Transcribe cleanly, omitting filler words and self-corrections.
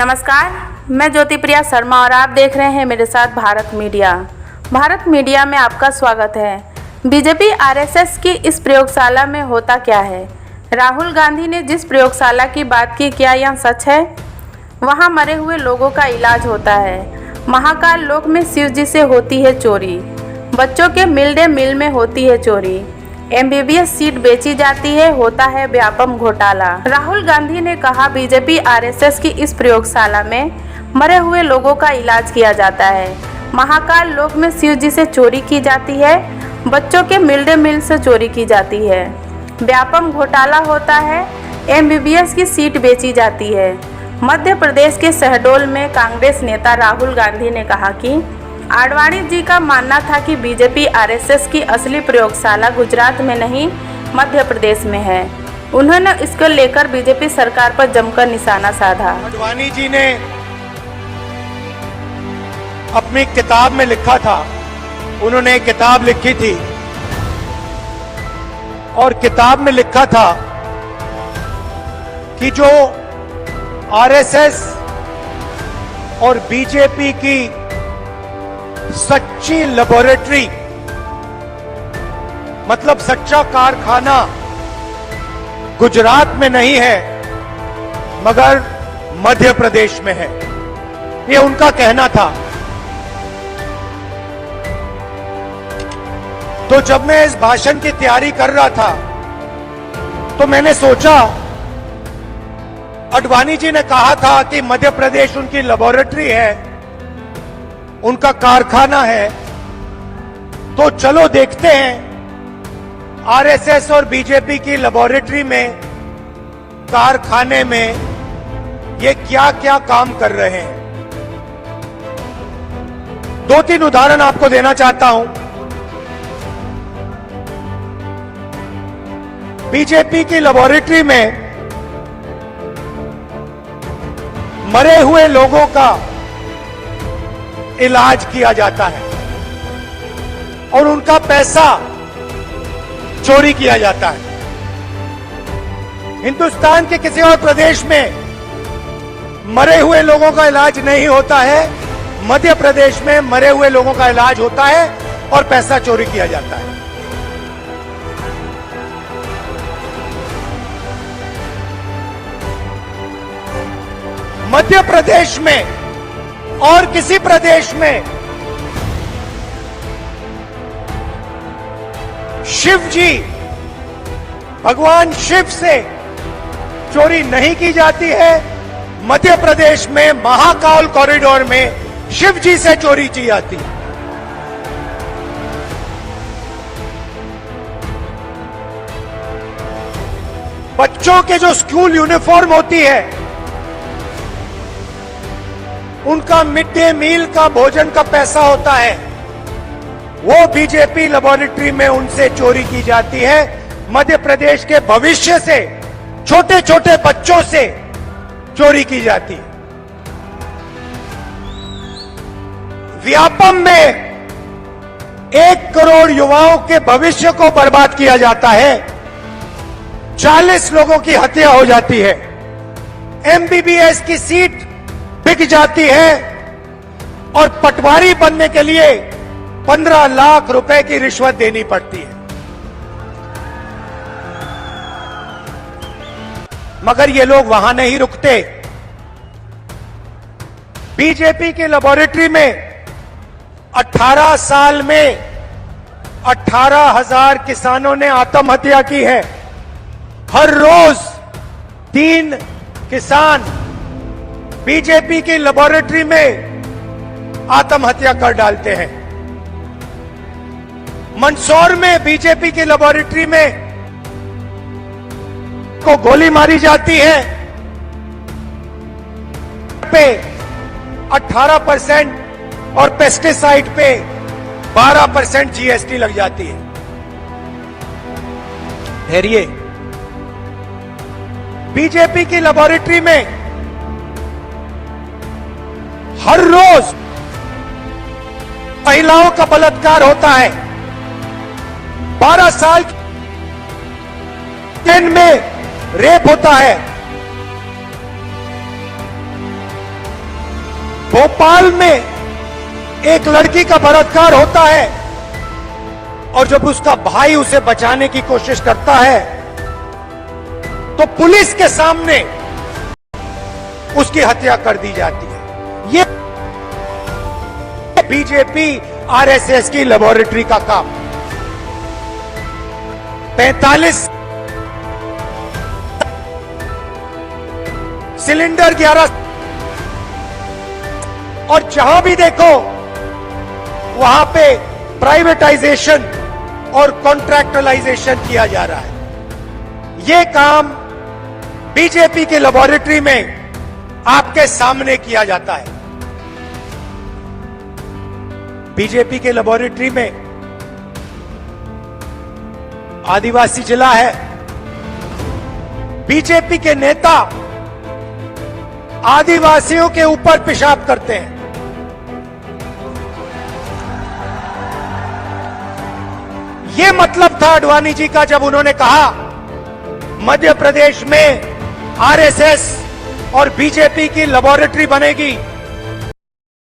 नमस्कार, मैं ज्योति प्रिया शर्मा और आप देख रहे हैं मेरे साथ भारत मीडिया। भारत मीडिया में आपका स्वागत है। बीजेपी आरएसएस की इस प्रयोगशाला में होता क्या है? राहुल गांधी ने जिस प्रयोगशाला की बात की, क्या यह सच है? वहां मरे हुए लोगों का इलाज होता है। महाकाल लोक में शिव जी से होती है चोरी। बच्चों के मिड डे मील में होती है चोरी। एमबीबीएस सीट बेची जाती है, होता है व्यापम घोटाला। राहुल गांधी ने कहा, बीजेपी आरएसएस की इस प्रयोगशाला में मरे हुए लोगों का इलाज किया जाता है। महाकाल लोक में शिव जी से चोरी की जाती है। बच्चों के मिड डे मील से चोरी की जाती है। व्यापम घोटाला होता है। एमबीबीएस की सीट बेची जाती है। मध्य प्रदेश के शहडोल में कांग्रेस नेता राहुल गांधी ने कहा कि आडवाणी जी का मानना था कि बीजेपी आरएसएस की असली प्रयोगशाला गुजरात में नहीं, मध्य प्रदेश में है। उन्होंने इसको लेकर बीजेपी सरकार पर जमकर निशाना साधा। आडवाणी जी ने अपनी किताब में लिखा था, उन्होंने एक किताब लिखी थी और किताब में लिखा था कि जो आरएसएस और बीजेपी की सच्ची लेबोरेटरी, मतलब सच्चा कारखाना गुजरात में नहीं है मगर मध्य प्रदेश में है, ये उनका कहना था। तो जब मैं इस भाषण की तैयारी कर रहा था तो मैंने सोचा, आडवाणी जी ने कहा था कि मध्य प्रदेश उनकी लेबोरेटरी है, उनका कारखाना है, तो चलो देखते हैं आरएसएस और बीजेपी की लेबोरेटरी में, कारखाने में ये क्या क्या काम कर रहे हैं। 2-3 उदाहरण आपको देना चाहता हूं। बीजेपी की लेबोरेटरी में मरे हुए लोगों का इलाज किया जाता है और उनका पैसा चोरी किया जाता है। हिंदुस्तान के किसी और प्रदेश में मरे हुए लोगों का इलाज नहीं होता है, मध्य प्रदेश में मरे हुए लोगों का इलाज होता है और पैसा चोरी किया जाता है। मध्य प्रदेश में और किसी प्रदेश में शिव जी, भगवान शिव से चोरी नहीं की जाती है। मध्य प्रदेश में महाकाल कॉरिडोर में शिव जी से चोरी की जाती है। बच्चों के जो स्कूल यूनिफॉर्म होती है, उनका मिड डे मील का भोजन का पैसा होता है, वो बीजेपी लेबोरेटरी में उनसे चोरी की जाती है। मध्य प्रदेश के भविष्य से, छोटे छोटे बच्चों से चोरी की जाती है। व्यापम में 1 करोड़ युवाओं के भविष्य को बर्बाद किया जाता है। 40 लोगों की हत्या हो जाती है। एमबीबीएस की सीट बिक जाती है और पटवारी बनने के लिए 15 लाख रुपए की रिश्वत देनी पड़ती है। मगर ये लोग वहां नहीं रुकते। बीजेपी की लेबोरेटरी में 18 साल में 18,000 किसानों ने आत्महत्या की है। हर रोज 3 किसान बीजेपी की लेबोरेटरी में आत्महत्या कर डालते हैं। मंदसौर में बीजेपी की लेबोरेटरी में को गोली मारी जाती है, पे 18% और पेस्टिसाइड पे 12% जीएसटी लग जाती है। धैर्य, बीजेपी की लेबोरेटरी में हर रोज महिलाओं का बलात्कार होता है। 12 साल दिन में रेप होता है। भोपाल में एक लड़की का बलात्कार होता है और जब उसका भाई उसे बचाने की कोशिश करता है तो पुलिस के सामने उसकी हत्या कर दी जाती है। ये बीजेपी आरएसएस की लेबोरेटरी का काम। 45 सिलेंडर 11 और जहां भी देखो वहां पे प्राइवेटाइजेशन और कॉन्ट्रैक्टलाइजेशन किया जा रहा है। यह काम बीजेपी के लेबोरेटरी में आपके सामने किया जाता है। बीजेपी के लेबोरेटरी में आदिवासी जिला है। बीजेपी के नेता आदिवासियों के ऊपर पेशाब करते हैं। यह मतलब था आडवाणी जी का जब उन्होंने कहा मध्य प्रदेश में आरएसएस और बीजेपी की लेबोरेटरी बनेगी।